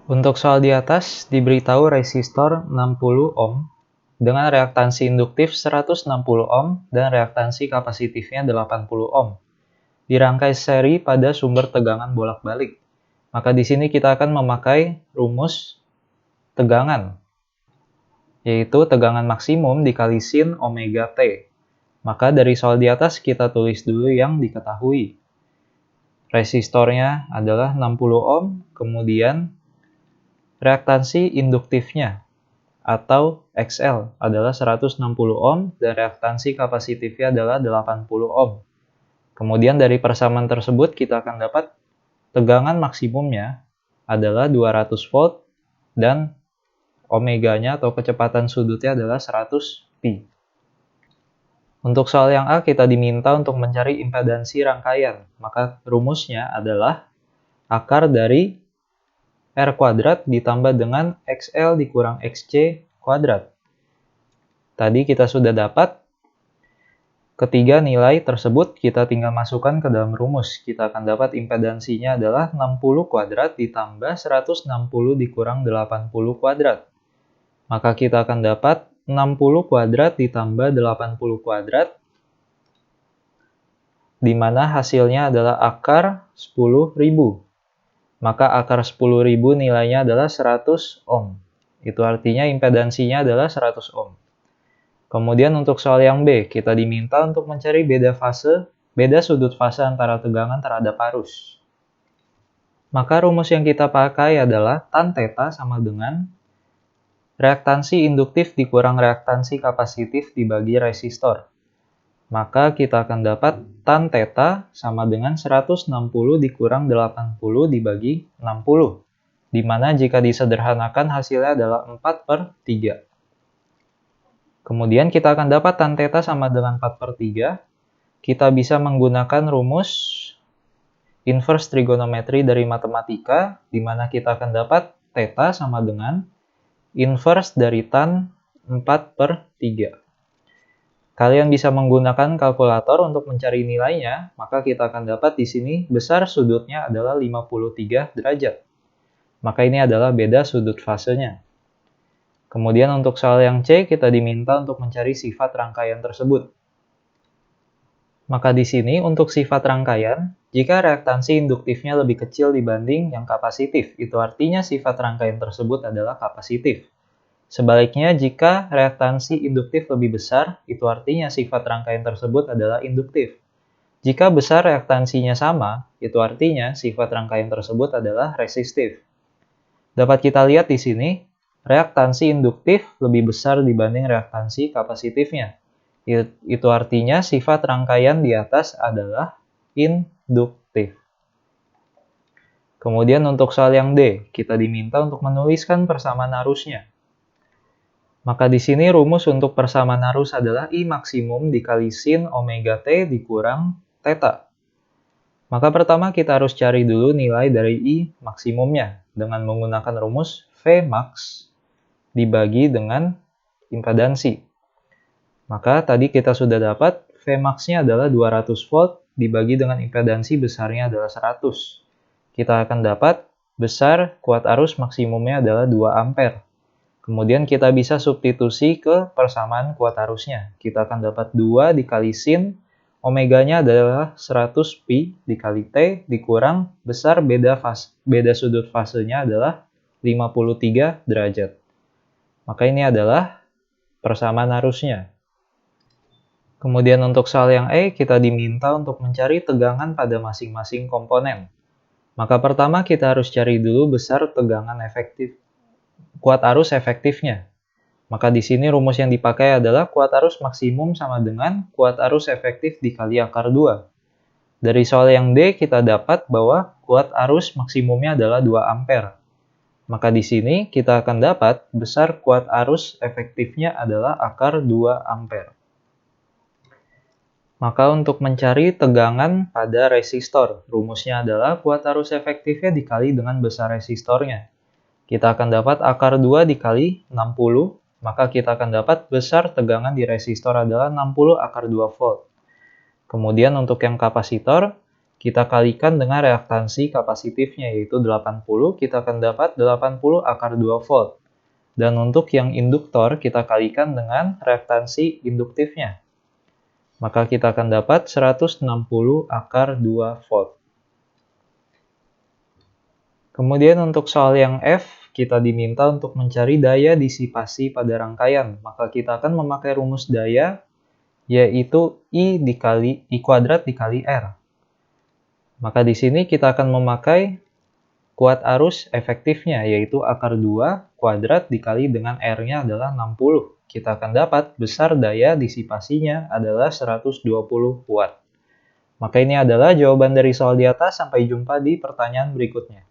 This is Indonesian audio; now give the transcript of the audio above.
Untuk soal di atas, diberitahu resistor 60 ohm dengan reaktansi induktif 160 ohm dan reaktansi kapasitifnya 80 ohm. Dirangkai seri pada sumber tegangan bolak-balik. Maka di sini kita akan memakai rumus tegangan, yaitu tegangan maksimum dikali sin omega T. Maka dari soal di atas kita tulis dulu yang diketahui. Resistornya adalah 60 ohm, kemudian reaktansi induktifnya atau XL adalah 160 ohm dan reaktansi kapasitifnya adalah 80 ohm. Kemudian dari persamaan tersebut kita akan dapat tegangan maksimumnya adalah 200 volt dan omeganya atau kecepatan sudutnya adalah 100 pi. Untuk soal yang A kita diminta untuk mencari impedansi rangkaian. Maka rumusnya adalah akar dari R kuadrat ditambah dengan XL dikurang XC kuadrat. Tadi kita sudah dapat ketiga nilai tersebut, kita tinggal masukkan ke dalam rumus. Kita akan dapat impedansinya adalah 60 kuadrat ditambah 160 dikurang 80 kuadrat. Maka kita akan dapat 60 kuadrat ditambah 80 kuadrat, di mana hasilnya adalah akar 10.000. Maka akar 10.000 nilainya adalah 100 ohm. Itu artinya impedansinya adalah 100 ohm. Kemudian untuk soal yang B, kita diminta untuk mencari beda sudut fase antara tegangan terhadap arus. Maka rumus yang kita pakai adalah tan theta sama dengan reaktansi induktif dikurang reaktansi kapasitif dibagi resistor. Maka kita akan dapat tan theta sama dengan 160 dikurang 80 dibagi 60. Di mana jika disederhanakan hasilnya adalah 4/3. Kemudian kita akan dapat tan theta sama dengan 4/3. Kita bisa menggunakan rumus inverse trigonometri dari matematika, di mana kita akan dapat theta sama dengan inverse dari tan 4/3. Kalian bisa menggunakan kalkulator untuk mencari nilainya, maka kita akan dapat di sini besar sudutnya adalah 53 derajat. Maka ini adalah beda sudut fasenya. Kemudian untuk soal yang C, kita diminta untuk mencari sifat rangkaian tersebut. Maka di sini untuk sifat rangkaian, jika reaktansi induktifnya lebih kecil dibanding yang kapasitif, itu artinya sifat rangkaian tersebut adalah kapasitif. Sebaliknya, jika reaktansi induktif lebih besar, itu artinya sifat rangkaian tersebut adalah induktif. Jika besar reaktansinya sama, itu artinya sifat rangkaian tersebut adalah resistif. Dapat kita lihat di sini, reaktansi induktif lebih besar dibanding reaktansi kapasitifnya. Itu artinya sifat rangkaian di atas adalah induktif. Kemudian untuk soal yang D, kita diminta untuk menuliskan persamaan arusnya. Maka di sini rumus untuk persamaan arus adalah I maksimum dikali sin omega T dikurang theta. Maka pertama kita harus cari dulu nilai dari I maksimumnya dengan menggunakan rumus V max dibagi dengan impedansi. Maka tadi kita sudah dapat V max-nya adalah 200 volt dibagi dengan impedansi besarnya adalah 100. Kita akan dapat besar kuat arus maksimumnya adalah 2 ampere. Kemudian kita bisa substitusi ke persamaan kuat arusnya. Kita akan dapat 2 dikali sin, omeganya adalah 100 pi dikali T dikurang besar beda sudut fasenya adalah 53 derajat. Maka ini adalah persamaan arusnya. Kemudian untuk soal yang E, kita diminta untuk mencari tegangan pada masing-masing komponen. Maka pertama kita harus cari dulu besar tegangan kuat arus efektifnya. Maka di sini rumus yang dipakai adalah kuat arus maksimum sama dengan kuat arus efektif dikali akar 2. Dari soal yang D kita dapat bahwa kuat arus maksimumnya adalah 2 ampere. Maka di sini kita akan dapat besar kuat arus efektifnya adalah akar 2 ampere. Maka untuk mencari tegangan pada resistor, rumusnya adalah kuat arus efektifnya dikali dengan besar resistornya. Kita akan dapat akar 2 dikali 60, maka kita akan dapat besar tegangan di resistor adalah 60 akar 2 volt. Kemudian untuk yang kapasitor, kita kalikan dengan reaktansi kapasitifnya yaitu 80, kita akan dapat 80 akar 2 volt. Dan untuk yang induktor kita kalikan dengan reaktansi induktifnya. Maka kita akan dapat 160 akar 2 volt. Kemudian untuk soal yang F, kita diminta untuk mencari daya disipasi pada rangkaian. Maka kita akan memakai rumus daya, yaitu I kuadrat dikali R. Maka di sini kita akan memakai kuat arus efektifnya, yaitu akar 2 kuadrat dikali dengan R-nya adalah 60. Kita akan dapat besar daya disipasinya adalah 120 watt. Maka ini adalah jawaban dari soal di atas. Sampai jumpa di pertanyaan berikutnya.